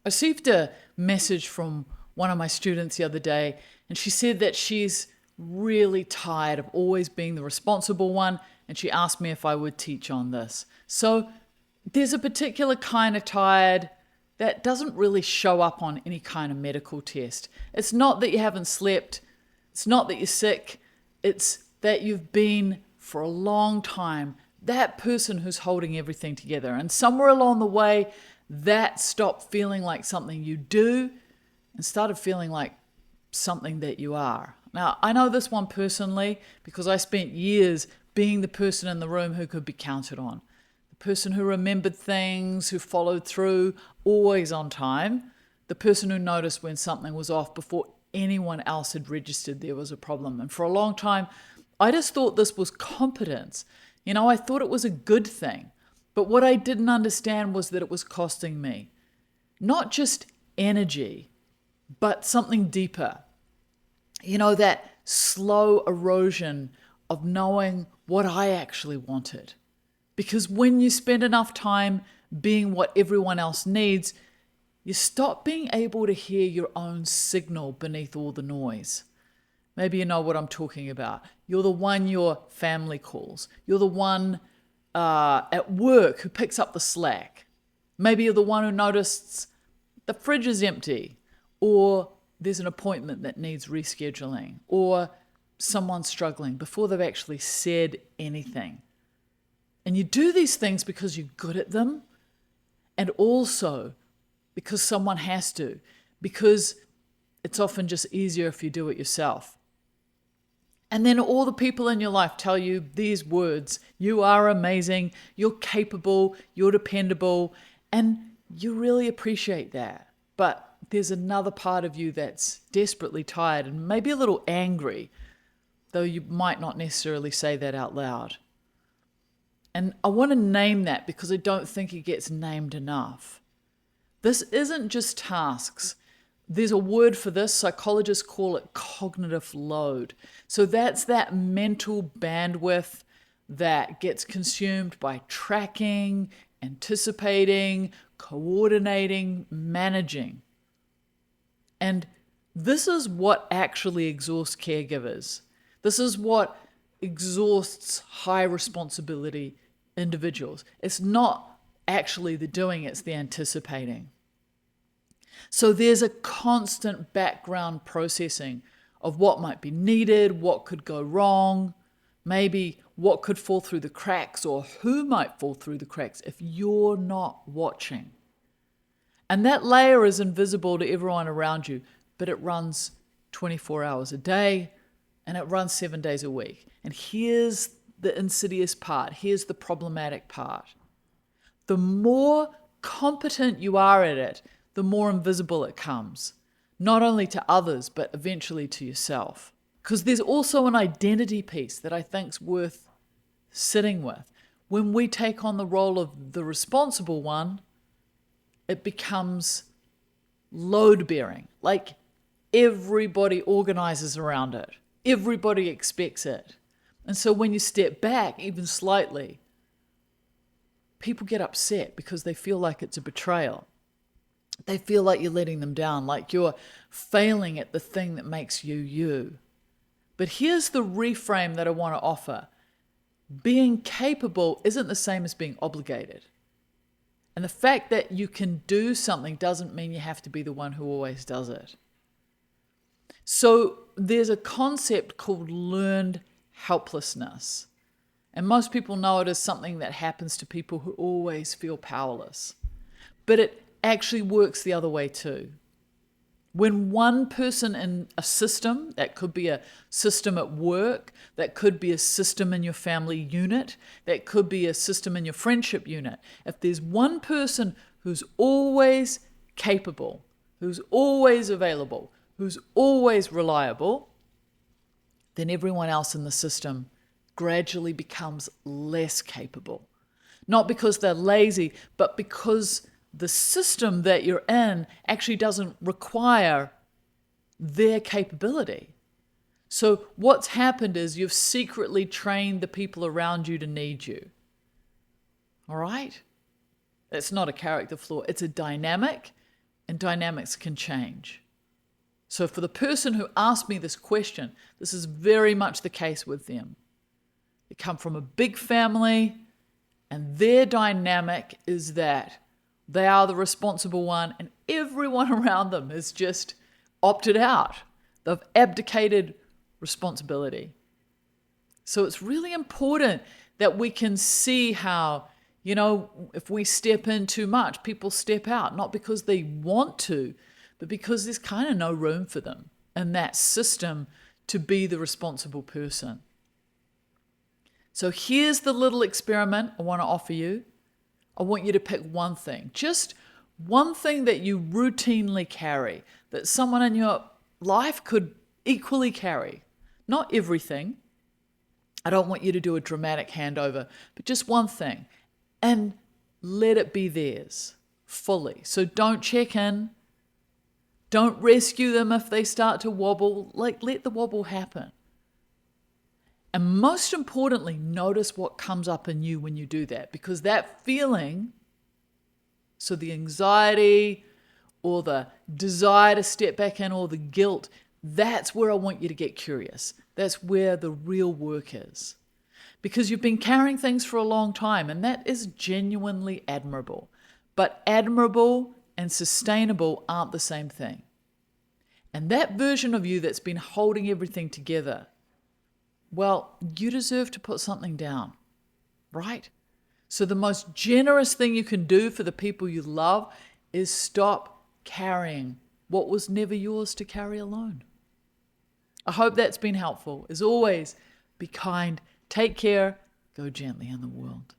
received a message from one of my students the other day, and she said that she's really tired of always being the responsible one, and she asked me if I would teach on this. So there's a particular kind of tired that doesn't really show up on any kind of medical test. It's not that you haven't slept, it's not that you're sick, it's that you've been for a long time that person who's holding everything together. And somewhere along the way, that stopped feeling like something you do and started feeling like something that you are. Now, I know this one personally because I spent years being the person in the room who could be counted on. The person who remembered things, who followed through, always on time. The person who noticed when something was off before anyone else had registered there was a problem. And for a long time, I just thought this was competence. I thought it was a good thing. But what I didn't understand was that it was costing me not just energy, but something deeper. That slow erosion of knowing what I actually wanted. Because when you spend enough time being what everyone else needs, you stop being able to hear your own signal beneath all the noise. Maybe you know what I'm talking about. You're the one your family calls. You're the one at work who picks up the slack. Maybe you're the one who notices the fridge is empty, or there's an appointment that needs rescheduling, or someone's struggling before they've actually said anything. And you do these things because you're good at them, and also because someone has to, because it's often just easier if you do it yourself. And then all the people in your life tell you these words: you are amazing, you're capable, you're dependable, and you really appreciate that. But there's another part of you that's desperately tired and maybe a little angry, though you might not necessarily say that out loud. And I want to name that because I don't think it gets named enough. This isn't just tasks. There's a word for this. Psychologists call it cognitive load. So that's that mental bandwidth that gets consumed by tracking, anticipating, coordinating, managing. And this is what actually exhausts caregivers. This is what exhausts high responsibility individuals. It's not actually the doing, it's the anticipating. So there's a constant background processing of what might be needed, what could go wrong, maybe what could fall through the cracks, or who might fall through the cracks if you're not watching. And that layer is invisible to everyone around you, but it runs 24 hours a day and it runs 7 days a week. And here's the insidious part. Here's the problematic part. The more competent you are at it, the more invisible it comes, not only to others, but eventually to yourself. Because there's also an identity piece that I think's worth sitting with. When we take on the role of the responsible one, it becomes load-bearing. Like everybody organizes around it. Everybody expects it. And so when you step back even slightly, people get upset because they feel like it's a betrayal. They feel like you're letting them down, like you're failing at the thing that makes you you. But here's the reframe that I want to offer. Being capable isn't the same as being obligated. And the fact that you can do something doesn't mean you have to be the one who always does it. So there's a concept called learned helplessness. And most people know it as something that happens to people who always feel powerless. But it actually works the other way too. When one person in a system, that could be a system at work, that could be a system in your family unit, that could be a system in your friendship unit. If there's one person who's always capable, who's always available, who's always reliable, then everyone else in the system gradually becomes less capable. Not because they're lazy, but because the system that you're in actually doesn't require their capability. So what's happened is you've secretly trained the people around you to need you. All right? It's not a character flaw. It's a dynamic. And and dynamics can change. So for the person who asked me this question, this is very much the case with them. They come from a big family, and their dynamic is that they are the responsible one, and everyone around them has just opted out. They've abdicated responsibility. So it's really important that we can see how, if we step in too much, people step out, not because they want to, but because there's kind of no room for them in that system to be the responsible person. So here's the little experiment I want to offer you. I want you to pick one thing, just one thing that you routinely carry, that someone in your life could equally carry. Not everything. I don't want you to do a dramatic handover, but just one thing. And let it be theirs fully. So don't check in. Don't rescue them if they start to wobble. Let the wobble happen. And most importantly, notice what comes up in you when you do that, because that feeling, so the anxiety or the desire to step back in or the guilt, that's where I want you to get curious. That's where the real work is. Because you've been carrying things for a long time, and that is genuinely admirable. But admirable and sustainable aren't the same thing. And that version of you that's been holding everything together, well, you deserve to put something down, right? So the most generous thing you can do for the people you love is stop carrying what was never yours to carry alone. I hope that's been helpful. As always, be kind, take care, go gently in the world.